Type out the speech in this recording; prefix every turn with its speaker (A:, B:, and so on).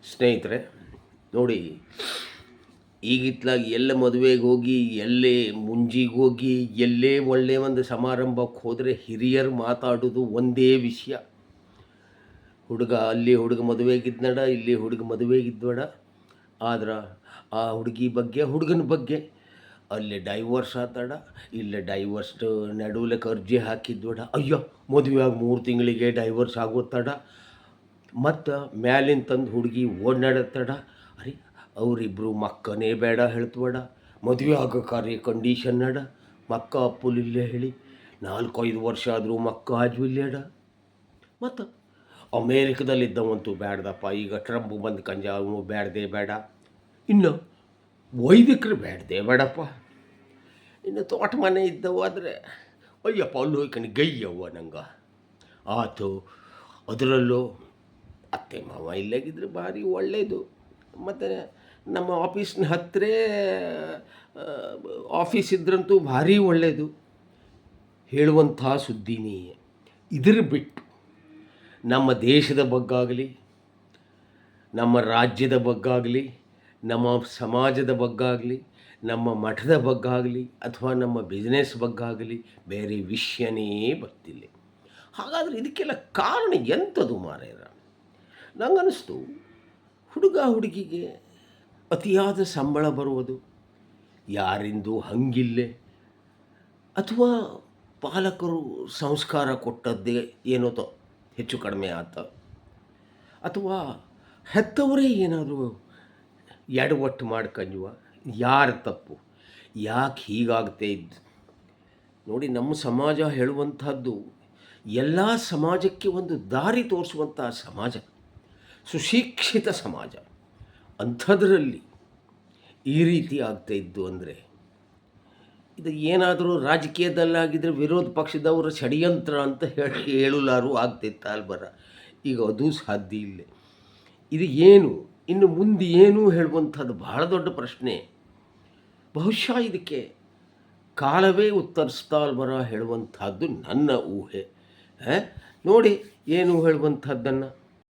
A: ಸ್ನೇಹಿತರೆ ನೋಡಿ, ಈಗಿತ್ಲಾಗ ಎಲ್ಲ ಮದುವೆಗೆ ಹೋಗಿ, ಎಲ್ಲೇ ಮುಂಜಿಗೆ ಹೋಗಿ, ಎಲ್ಲೇ ಒಳ್ಳೆಯ ಒಂದು ಸಮಾರಂಭಕ್ಕೆ ಹೋದರೆ ಹಿರಿಯರು ಮಾತಾಡೋದು ಒಂದೇ ವಿಷಯ. ಅಲ್ಲಿ ಹುಡುಗ ಮದುವೆಗಿದ್ನಡ, ಇಲ್ಲಿ ಹುಡುಗ ಮದುವೆಗಿದ್ಬೇಡ, ಆದ್ರೆ ಆ ಹುಡುಗಿ ಬಗ್ಗೆ, ಹುಡುಗನ ಬಗ್ಗೆ ಅಲ್ಲಿ ಡೈವರ್ಸ್ ಆತಾಡ, ಇಲ್ಲೇ ಡೈವರ್ಸ್ದು ನಡುವಲಕ್ಕೆ ಅರ್ಜಿ ಹಾಕಿದ್ಬೇಡ, ಅಯ್ಯೋ ಮದುವೆಯಾಗಿ 3 ತಿಂಗಳಿಗೆ ಡೈವರ್ಸ್ ಆಗೋತಡ, ಮತ್ತು ಮ್ಯಾಲಿನ ತಂದು ಹುಡುಗಿ ಓಡಾಡತ್ತಡ. ಅರೆ ಅವರಿಬ್ಬರು ಮಕ್ಕನೇ ಬೇಡ ಹೇಳ್ತಬೇಡ, ಮದುವೆ ಆಗೋಕಾರೆ ಕಂಡೀಷನ್ ನಡ, ಮಕ್ಕ ಅಪ್ಪುಲಿಲ್ಲೇ ಹೇಳಿ 4-5 ವರ್ಷ ಆದರೂ ಮಕ್ಕ ಆಜ್ವಿಲ್ಲೇಡ. ಮತ್ತು ಅಮೇರಿಕದಲ್ಲಿದ್ದವಂತೂ ಬೇಡ್ದಪ್ಪ, ಈಗ ಟ್ರಂಪ್ ಬಂದು ಕಂಜ ಅವನು ಬೇಡದೇ ಬೇಡ, ಇನ್ನು ವೈದಿಕರು ಬೇಡದೇ ಬೇಡಪ್ಪ, ಇನ್ನು ತೋಟ ಮನೆ ಇದ್ದವು ಆದರೆ ಅಯ್ಯಪ್ಪ ಅಲ್ಲಿ ಹೋಯ್ಕಂಡು ಗಯ್ಯವ್ವ ನಂಗೆ ಆತು. ಅದರಲ್ಲೂ ಅತ್ತೆ ಮಾವ ಇಲ್ಲಾಗಿದ್ರೆ ಭಾರಿ ಒಳ್ಳೆಯದು. ಮತ್ತು ನಮ್ಮ ಆಫೀಸ್ನ ಹತ್ತಿರ ಆಫೀಸ್ ಇದ್ರಂತೂ ಭಾರಿ ಒಳ್ಳೆಯದು. ಹೇಳುವಂಥ ಸುದ್ದಿನಿ. ಇದ್ರ ಬಿಟ್ಟು ನಮ್ಮ ದೇಶದ ಬಗ್ಗಾಗಲಿ, ನಮ್ಮ ರಾಜ್ಯದ ಬಗ್ಗಾಗಲಿ, ನಮ್ಮ ಸಮಾಜದ ಬಗ್ಗಾಗಲಿ, ನಮ್ಮ ಮಠದ ಬಗ್ಗಾಗಲಿ, ಅಥವಾ ನಮ್ಮ ಬಿಸ್ನೆಸ್ ಬಗ್ಗಾಗಲಿ ಬೇರೆ ವಿಷಯನೇ ಬರ್ತಿಲ್ಲ. ಹಾಗಾದರೆ ಇದಕ್ಕೆಲ್ಲ ಕಾರಣ ಎಂಥದ್ದು ಮಾರಾಯರ? ನಂಗನ್ನಿಸ್ತು, ಹುಡುಗ ಹುಡುಗಿಗೆ ಅತಿಯಾದ ಸಂಬಳ ಬರುವುದು ಯಾರಿಂದು ಹಂಗಿಲ್ಲೇ, ಅಥವಾ ಪಾಲಕರು ಸಂಸ್ಕಾರ ಕೊಟ್ಟದ್ದೇ ಏನೋ ಹೆಚ್ಚು ಕಡಿಮೆ ಆತ, ಅಥವಾ ಹೆತ್ತವರೇ ಏನಾದರೂ ಎಡವಟ್ಟು ಮಾಡ್ಕೊಂಡ್ವ, ಯಾರ ತಪ್ಪು? ಯಾಕೆ ಹೀಗಾಗ್ತೇ ಇದ್ದು? ನೋಡಿ, ನಮ್ಮ ಸಮಾಜ ಹೇಳುವಂಥದ್ದು ಎಲ್ಲ ಸಮಾಜಕ್ಕೆ ಒಂದು ದಾರಿ ತೋರಿಸುವಂಥ ಸಮಾಜ, ಸುಶಿಕ್ಷಿತ ಸಮಾಜ. ಅಂಥದ್ರಲ್ಲಿ ಈ ರೀತಿ ಆಗ್ತಾಯಿದ್ದು ಅಂದರೆ ಇದು ಏನಾದರೂ ರಾಜಕೀಯದಲ್ಲಾಗಿದ್ದರೆ ವಿರೋಧ ಪಕ್ಷದವರ ಷಡ್ಯಂತ್ರ ಅಂತ ಹೇಳಲಾರು ಆಗ್ತಿತ್ತು ಅಲ್ಬರ. ಈಗ ಅದು ಸಾಧ್ಯ ಇಲ್ಲ. ಇದು ಏನು, ಇನ್ನು ಮುಂದೆ ಏನು ಹೇಳುವಂಥದ್ದು ಬಹಳ ದೊಡ್ಡ ಪ್ರಶ್ನೆ. ಬಹುಶಃ ಇದಕ್ಕೆ ಕಾಲವೇ ಉತ್ತರಿಸ್ತಾ ಅಲ್ಬರ ಹೇಳುವಂಥದ್ದು ನನ್ನ ಊಹೆ. ನೋಡಿ ಏನು ಹೇಳುವಂಥದ್ದನ್ನು